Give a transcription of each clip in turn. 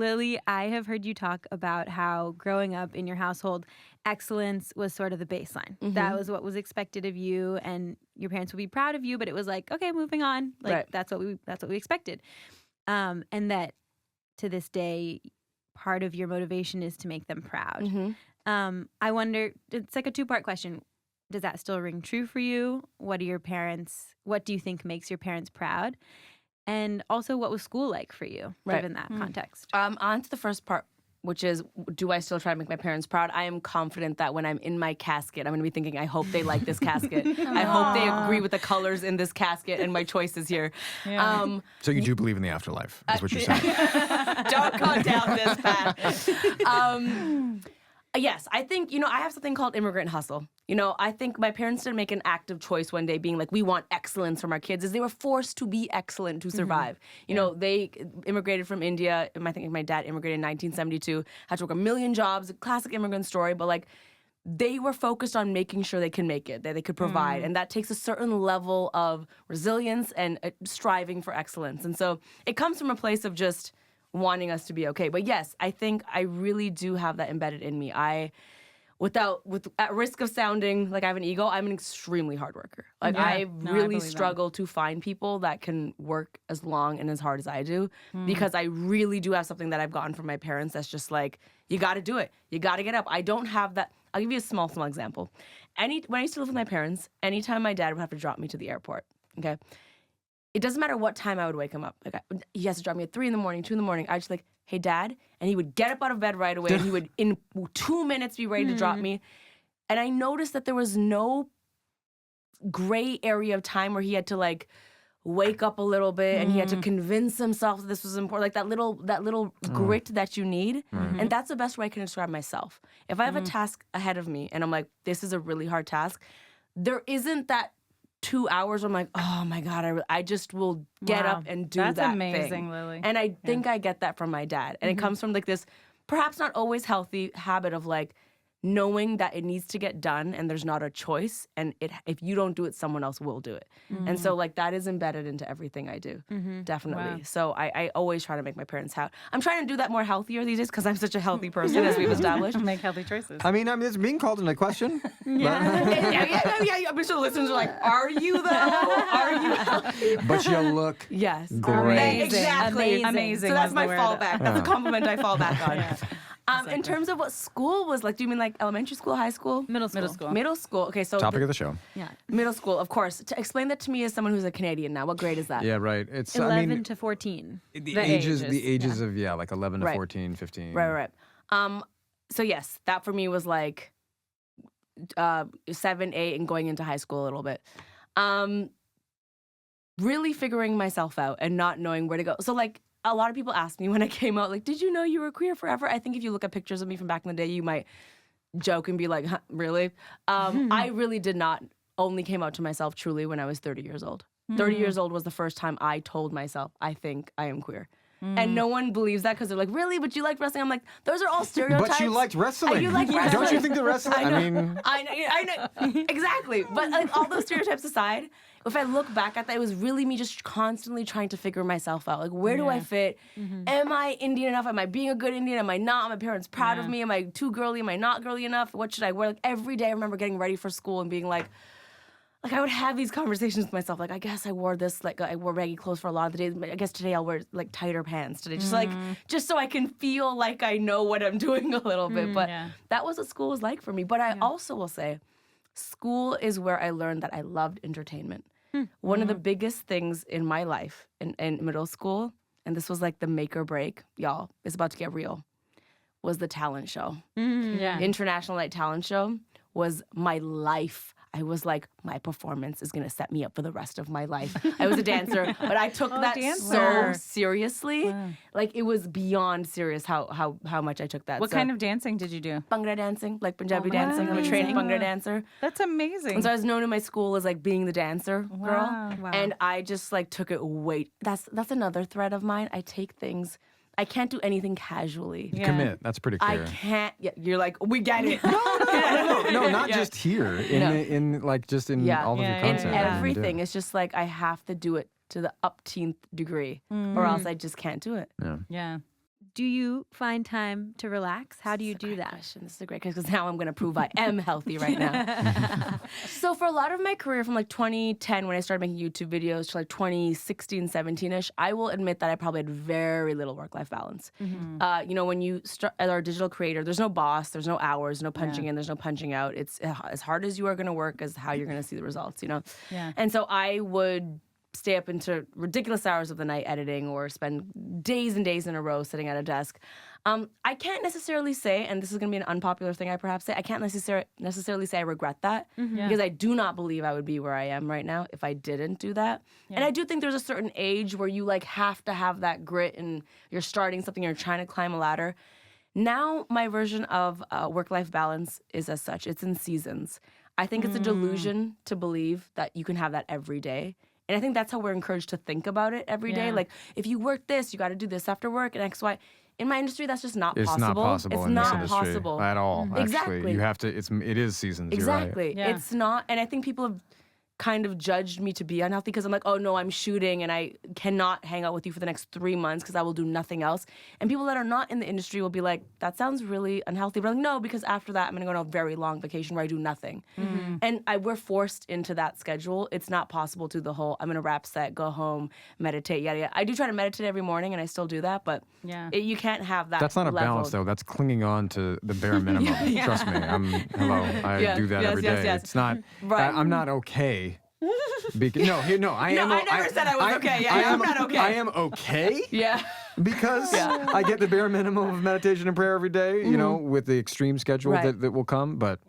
Lilly, I have heard you talk about how growing up in your household, excellence was sort of the baseline. Mm-hmm. That was what was expected of you, and your parents would be proud of you, but it was like, okay, moving on. Like Right. that's what we expected. And that to this day, part of your motivation is to make them proud. Mm-hmm. I wonder, it's like a two-part question. Does that still ring true for you? What do you think makes your parents proud? And also, what was school like for you, given that context? On to the first part, which is, do I still try to make my parents proud? I am confident that when I'm in my casket, I'm going to be thinking, I hope they like this casket. I hope they agree with the colors in this casket and my choices here. Yeah. So you do believe in the afterlife, is what you're saying. Don't go down this path. Yes, I think, I have something called immigrant hustle. I think my parents didn't make an active choice one day being like, we want excellence from our kids, as they were forced to be excellent to survive. They immigrated from India. I think my dad immigrated in 1972, had to work a million jobs, a classic immigrant story, but like, they were focused on making sure they can make it, that they could provide. And that takes a certain level of resilience and striving for excellence. And so it comes from a place of just wanting us to be okay. But yes, I think I really do have that embedded in me. At risk of sounding like I have an ego, I'm an extremely hard worker. Like I really struggle to find people that can work as long and as hard as I do, because I really do have something that I've gotten from my parents that's just like, you got to do it. You got to get up. I don't have that. I'll give you a small example. When I used to live with my parents, anytime my dad would have to drop me to the airport, okay? It doesn't matter what time I would wake him up. Like he has to drop me at 3 in the morning, 2 in the morning. I just like, hey, Dad. And he would get up out of bed right away. And he would, in 2 minutes, be ready to drop me. And I noticed that there was no gray area of time where he had to like wake up a little bit and he had to convince himself that this was important. Like that little grit that you need. And that's the best way I can describe myself. If I have a task ahead of me and I'm like, this is a really hard task, there isn't that 2 hours where I'm like, oh my God, I just will get up and do that That's amazing, thing. Lily. And I think I get that from my dad. And it comes from like this perhaps not always healthy habit of like knowing that it needs to get done and there's not a choice. And if you don't do it, someone else will do it. And so like that is embedded into everything I do, definitely. Wow. So I always try to make my parents happy. I'm trying to do that more healthier these days because I'm such a healthy person, as we've established. Make healthy choices. I mean, it's being called into question. Yeah. I'm sure the listeners are like, are you though? Are you healthy? But you look Yes. great. Exactly. Amazing. So that's was my the word. fallback. That's a compliment I fall back on. Exactly. In terms of what school was like, do you mean like elementary school, high school? Middle school. Middle school. Okay, so Topic of the show. Yeah. middle school, of course. To explain that to me as someone who's a Canadian now, what grade is that? Yeah, right. It's 11 to 14. the ages of like 11 to Right. 14, 15. Right. So yes, that for me was like 7, 8, and going into high school a little bit. Really figuring myself out and not knowing where to go. So like a lot of people ask me when I came out, like, did you know you were queer forever? I think if you look at pictures of me from back in the day, you might joke and be like, huh, really? I really did not. Only came out to myself truly when I was 30 years old. 30 years old was the first time I told myself, I think I am queer. And no one believes that because they're like, really? But you liked wrestling? I'm like, those are all stereotypes. But you liked wrestling. You like wrestling. Don't you think the wrestling? I know. Exactly. But like, all those stereotypes aside, if I look back at that, it was really me just constantly trying to figure myself out. Like, where do I fit? Am I Indian enough? Am I being a good Indian? Am I not? Are my parents proud of me? Am I too girly? Am I not girly enough? What should I wear? Like, every day I remember getting ready for school and being like I would have these conversations with myself. Like, I guess I wore this, like, I wore baggy clothes for a lot of the days. I guess today I'll wear, like, tighter pants today. Just so I can feel like I know what I'm doing a little bit. But that was what school was like for me. But I also will say, school is where I learned that I loved entertainment. One of the biggest things in my life in middle school, and this was like the make or break, y'all, it's about to get real, was the talent show. International Night Talent Show was my life. I was like, my performance is going to set me up for the rest of my life. I was a dancer, but I took that so seriously. Wow. Like, it was beyond serious how much I took that. What kind of dancing did you do? Bhangra dancing, like Punjabi dancing. I'm a trained Bhangra dancer. That's amazing. And so I was known in my school as, like, being the dancer girl. Wow. And I just, like, took it way. That's another thread of mine. I take things. I can't do anything casually. Commit. That's pretty clear. I can't. Yeah, you're like, we get it. No, not just here. In all of your content. In everything. It's just like I have to do it to the upteenth degree, or else I just can't do it. Yeah. do you find time to relax? How do you do that? Question. This is a great question because now I'm going to prove I am healthy right now. So for a lot of my career from like 2010 when I started making YouTube videos to like 2016, 17-ish, I will admit that I probably had very little work-life balance. You know, when you start as a digital creator, there's no boss, there's no hours, no punching in, there's no punching out. It's as hard as you are going to work as how you're going to see the results, you know? Yeah. And so I would stay up into ridiculous hours of the night editing or spend days and days in a row sitting at a desk. I can't necessarily say, and this is going to be an unpopular thing I perhaps say, I can't necessarily say I regret that because I do not believe I would be where I am right now if I didn't do that. Yeah. And I do think there's a certain age where you like have to have that grit and you're starting something, you're trying to climb a ladder. Now my version of work-life balance is as such. It's in seasons. I think it's a delusion to believe that you can have that every day. And I think that's how we're encouraged to think about it every day. Like, if you work this, you got to do this after work and X, Y. In my industry, that's just not possible. It's not possible It's in this not industry possible. at all, actually. Exactly. You have to, it is seasons, Exactly. You're right. Yeah. It's not, and I think people have kind of judged me to be unhealthy because I'm like, oh no, I'm shooting and I cannot hang out with you for the next 3 months because I will do nothing else. And people that are not in the industry will be like, that sounds really unhealthy. But I'm like, no, because after that, I'm going to go on a very long vacation where I do nothing. And we're forced into that schedule. It's not possible to the whole, I'm going to rap set, go home, meditate, yada, yada. I do try to meditate every morning and I still do that, but you can't have that. That's not a level. balance, though. That's clinging on to the bare minimum. Trust me. I do that every day. Yes. It's not, Right. I'm not okay. I am. I never said I was okay. Yeah, I'm not okay. I am okay. Yeah. Because I get the bare minimum of meditation and prayer every day, you know, with the extreme schedule that will come. But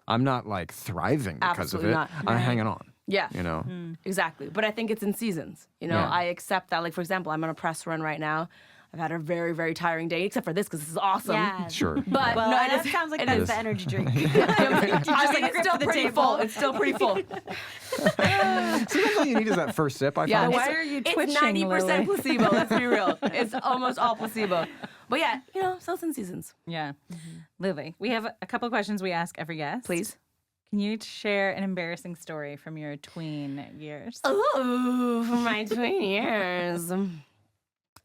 I'm not like thriving because Absolutely of it. not. I'm hanging on. Yeah. You know? Exactly. But I think it's in seasons. You know, I accept that. Like, for example, I'm on a press run right now. I've had a very, very tiring day, except for this because this is awesome. Yeah. Sure. But Well, no, that sounds like that's the energy drink. I mean, it's still pretty full. It's still pretty full. Sometimes all you need is that first sip, I find. Why are you twitching, It's 90% Lilly? placebo, let's be real. It's almost all placebo. But yeah, you know, so it's in seasons. Yeah. Lilly, we have a couple of questions we ask every guest. Please. Can you share an embarrassing story from your tween years? Ooh, for my tween years.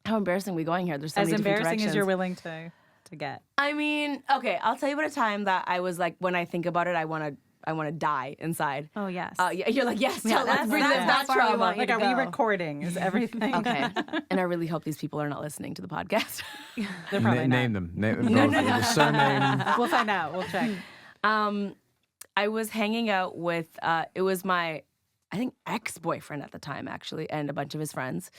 How embarrassing are we going here? There's so As many different embarrassing as you're directions. willing to get. I mean, okay, I'll tell you about a time that I was like, when I think about it, I want to die inside. Oh, yes. Yeah, you're like, yes, Yeah, let's relive that's that far we trauma. want you Like, to are we go. recording? Is everything? Okay. And I really hope these people are not listening to the podcast. They're probably not. Name them. The surname. We'll find out. We'll check. I was hanging out with, it was my, I think, ex-boyfriend at the time, actually, and a bunch of his friends.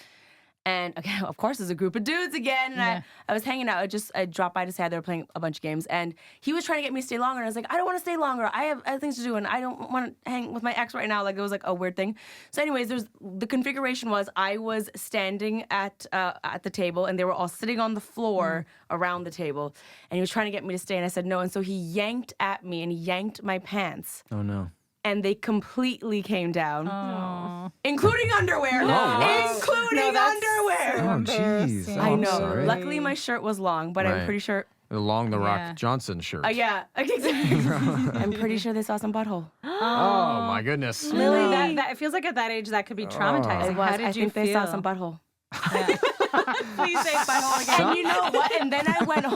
And okay, of course, there's a group of dudes again. And I was hanging out. I dropped by to say hi. They were playing a bunch of games. And he was trying to get me to stay longer. And I was like, I don't want to stay longer. I have things to do. And I don't want to hang with my ex right now. Like, it was like a weird thing. So anyways, the configuration was I was standing at the table. And they were all sitting on the floor around the table. And he was trying to get me to stay. And I said no. And so he yanked at me and he yanked my pants. Oh, no. And they completely came down. Oh. Including underwear. Including underwear. Oh, jeez. I I'm know. sorry. Luckily, my shirt was long, but I'm Right. pretty sure. Along the Rock Yeah. Johnson shirt. Yeah, exactly. I'm pretty sure they saw some butthole. Oh, my goodness. Lilly, that it feels like at that age that could be traumatizing. It was. How did I you think feel? they saw some butthole. Please say butthole again. And you know what? And then I went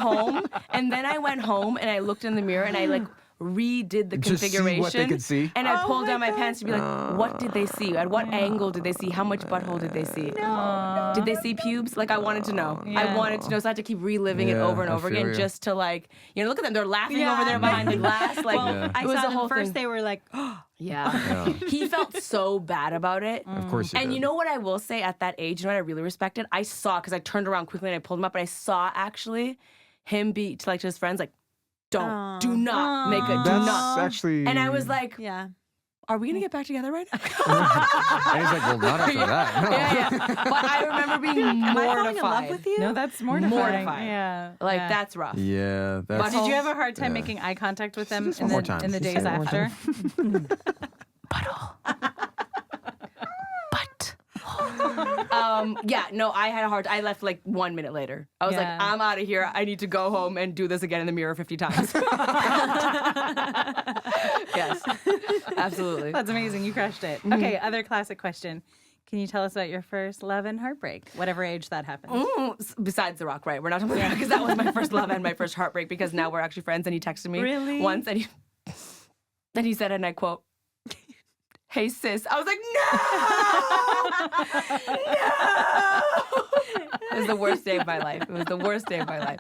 home. And I looked in the mirror and I like redid the Just see configuration. what they could see? And I pulled down my pants to be like, what did they see? At what angle did they see? How much butthole did they see? No. Did they see pubes? Like, I wanted to know. I wanted to know. So I had to keep reliving it Yeah, over and I over feel again you. just to like, you know, look at them. They're laughing Yeah. over there behind the glass. Like, Yeah. I it was saw a them whole first. thing. They were like, Yeah. He felt so bad about it. Of course you And did. you know what I will say at that age, you know what I really respected? I saw, because I turned around quickly and I pulled him up, and I saw actually him be to like to his friends like, do not make a, do That's not. actually... And I was like, yeah. are we going to get back together right now? And he's like, well, not after that. No. yeah. But I remember being Am I falling in love mortified. with you? No, that's mortifying. Mortifying. Yeah. Like, yeah. that's rough. Yeah, that's... Did you have a hard time Yeah. making eye contact with them Just in one more the, time. in the Just days say it one more after? Yeah, no, I had a hard. I left like 1 minute later. I was Yeah. like, I'm out of here. I need to go home and do this again in the mirror 50 times. Yes, absolutely. That's amazing. You crushed it. Okay, other classic question. Can you tell us about your first love and heartbreak, whatever age that happened? Besides The Rock, right? We're not talking about because that was my first love and my first heartbreak because now we're actually friends and he texted me once and he said, and I quote, "Hey sis." I was like, no! No! It was the worst day of my life.